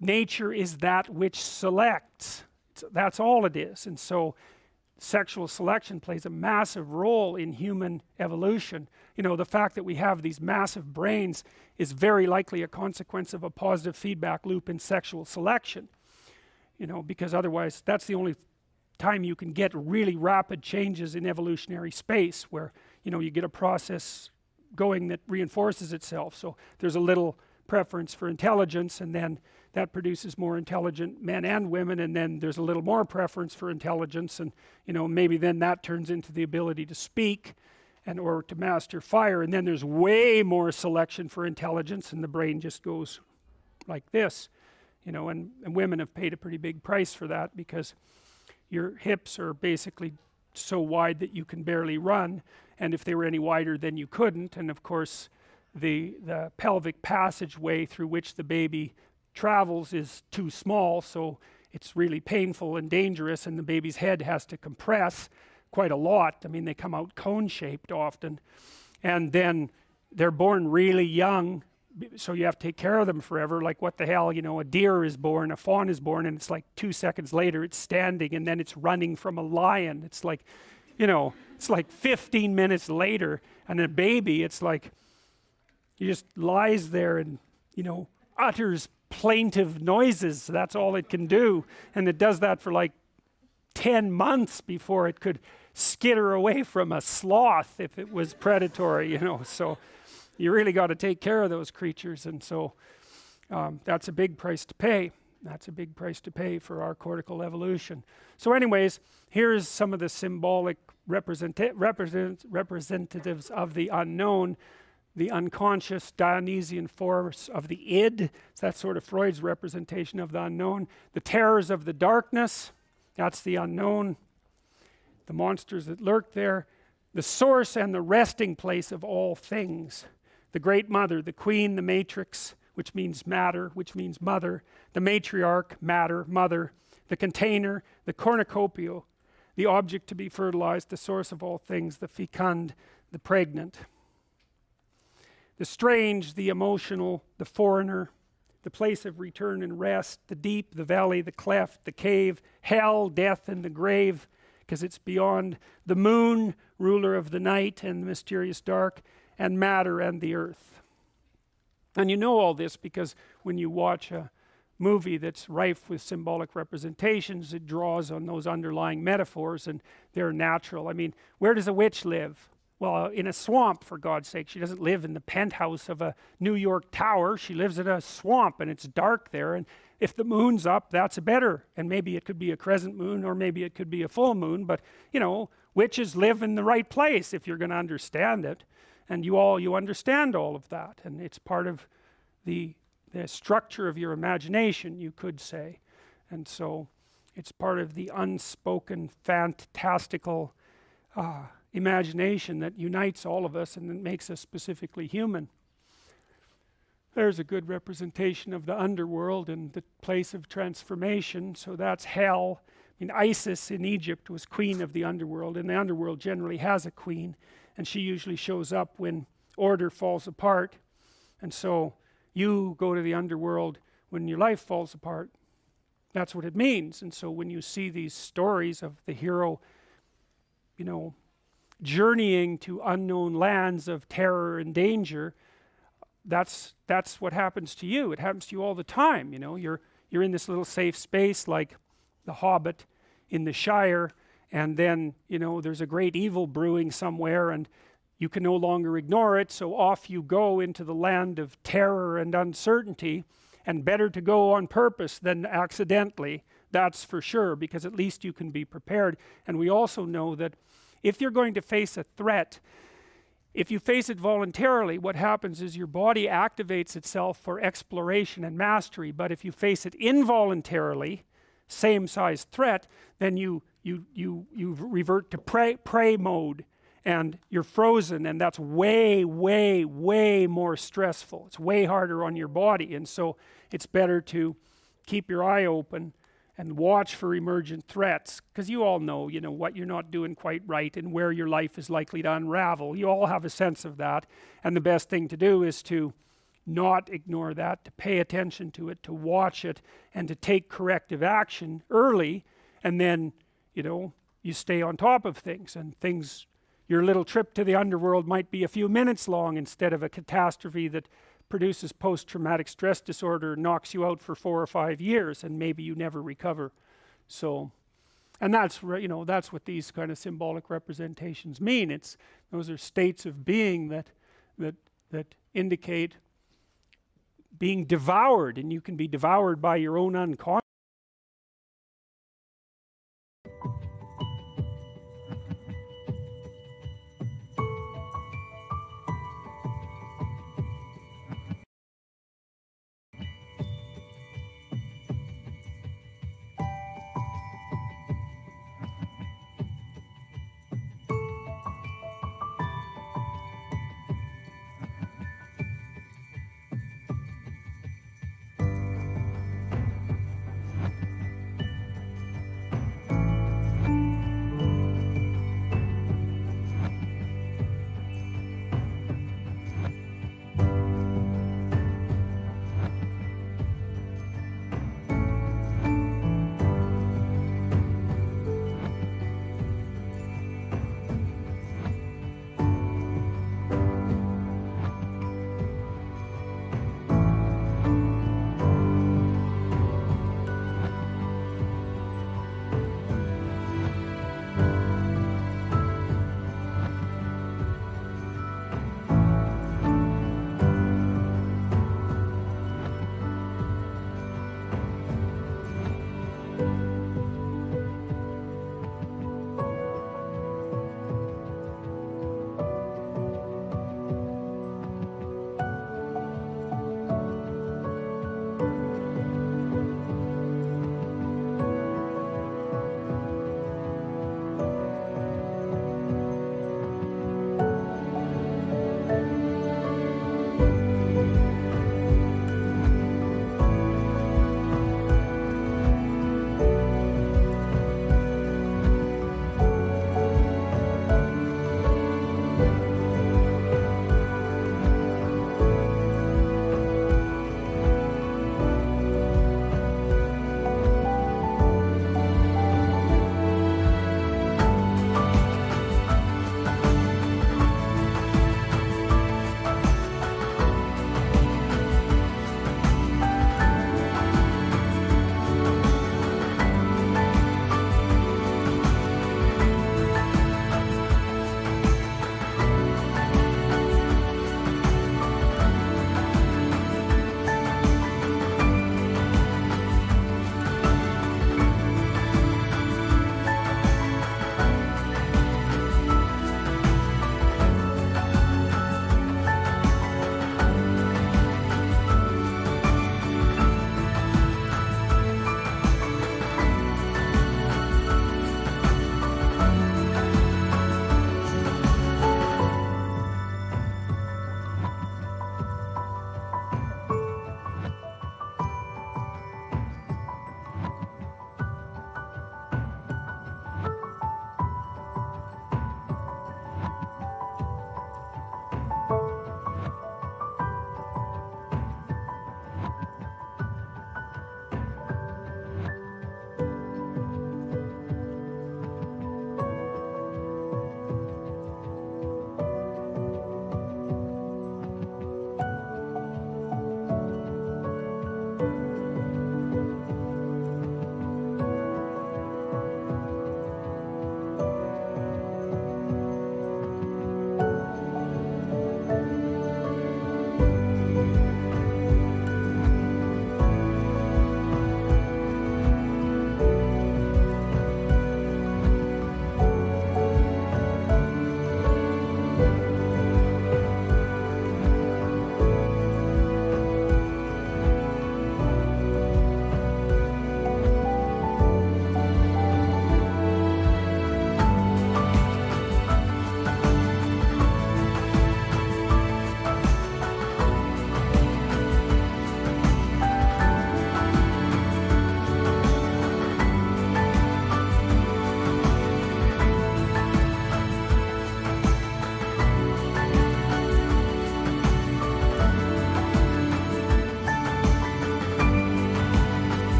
nature is that which selects. That's all it is. And so sexual selection plays a massive role in human evolution. You know, the fact that we have these massive brains is very likely a consequence of a positive feedback loop in sexual selection. You know, because otherwise that's the only time you can get really rapid changes in evolutionary space, where, you know, you get a process going that reinforces itself. So there's a little preference for intelligence, and then that produces more intelligent men and women, and then there's a little more preference for intelligence, and you know, maybe then that turns into the ability to speak and or to master fire, and then there's way more selection for intelligence, and the brain just goes like this, you know. And women have paid a pretty big price for that, because your hips are basically so wide that you can barely run, and if they were any wider then you couldn't. And of course the pelvic passageway through which the baby travels is too small, so it's really painful and dangerous, and the baby's head has to compress quite a lot. I mean, they come out cone-shaped often, and then they're born really young, so you have to take care of them forever. Like, what the hell, you know, a deer is born, a fawn is born, and it's like 2 seconds later it's standing, and then it's running from a lion. It's like, you know, it's like 15 minutes later. And a baby, it's like, he just lies there and, you know, utters plaintive noises. That's all it can do, and it does that for like 10 months before it could skitter away from a sloth if it was predatory, you know. So you really got to take care of those creatures, and so that's a big price to pay. That's a big price to pay for our cortical evolution. So anyways, here's some of the symbolic representatives of the unknown. The unconscious Dionysian force of the id, so that's sort of Freud's representation of the unknown. The terrors of the darkness, that's the unknown. The monsters that lurk there. The source and the resting place of all things. The great mother, the queen, the matrix, which means matter, which means mother. The matriarch, matter, mother. The container, the cornucopia, the object to be fertilized, the source of all things, the fecund, the pregnant. The strange, the emotional, the foreigner, the place of return and rest, the deep, the valley, the cleft, the cave, hell, death, and the grave, because it's beyond. The moon, ruler of the night and the mysterious dark, and matter and the earth. And you know all this because when you watch a movie that's rife with symbolic representations, it draws on those underlying metaphors, and they're natural. I mean, where does a witch live? Well, in a swamp, for God's sake. She doesn't live in the penthouse of a New York tower. She lives in a swamp, and it's dark there, and if the moon's up, that's better. And maybe it could be a crescent moon, or maybe it could be a full moon, but you know, witches live in the right place if you're going to understand it. And you understand all of that, and it's part of the the structure of your imagination, you could say. And so it's part of the unspoken fantastical imagination that unites all of us and that makes us specifically human. There's a good representation of the underworld and the place of transformation. So that's hell. I mean, Isis in Egypt was queen of the underworld, and the underworld generally has a queen, and she usually shows up when order falls apart. And so you go to the underworld when your life falls apart. That's what it means. And so when you see these stories of the hero, you know, journeying to unknown lands of terror and danger, that's what happens to you. It happens to you all the time. You know, you're in this little safe space like the Hobbit in the Shire, and then, you know, there's a great evil brewing somewhere, and you can no longer ignore it, so off you go into the land of terror and uncertainty. And better to go on purpose than accidentally, that's for sure, because at least you can be prepared. And we also know that if you're going to face a threat, if you face it voluntarily, what happens is your body activates itself for exploration and mastery. But if you face it involuntarily, same size threat, then you revert to prey mode, and you're frozen, and that's way more stressful. It's way harder on your body. And so it's better to keep your eye open and watch for emergent threats, because you all know, you know, what you're not doing quite right and where your life is likely to unravel. You all have a sense of that, and the best thing to do is to not ignore that, to pay attention to it, to watch it, and to take corrective action early. And then, you know, you stay on top of things, and things, your little trip to the underworld might be a few minutes long instead of a catastrophe that produces post-traumatic stress disorder, knocks you out for 4 or 5 years, and maybe you never recover. So, and that's, you know, that's what these kind of symbolic representations mean. Those are states of being that indicate being devoured, and you can be devoured by your own unconscious.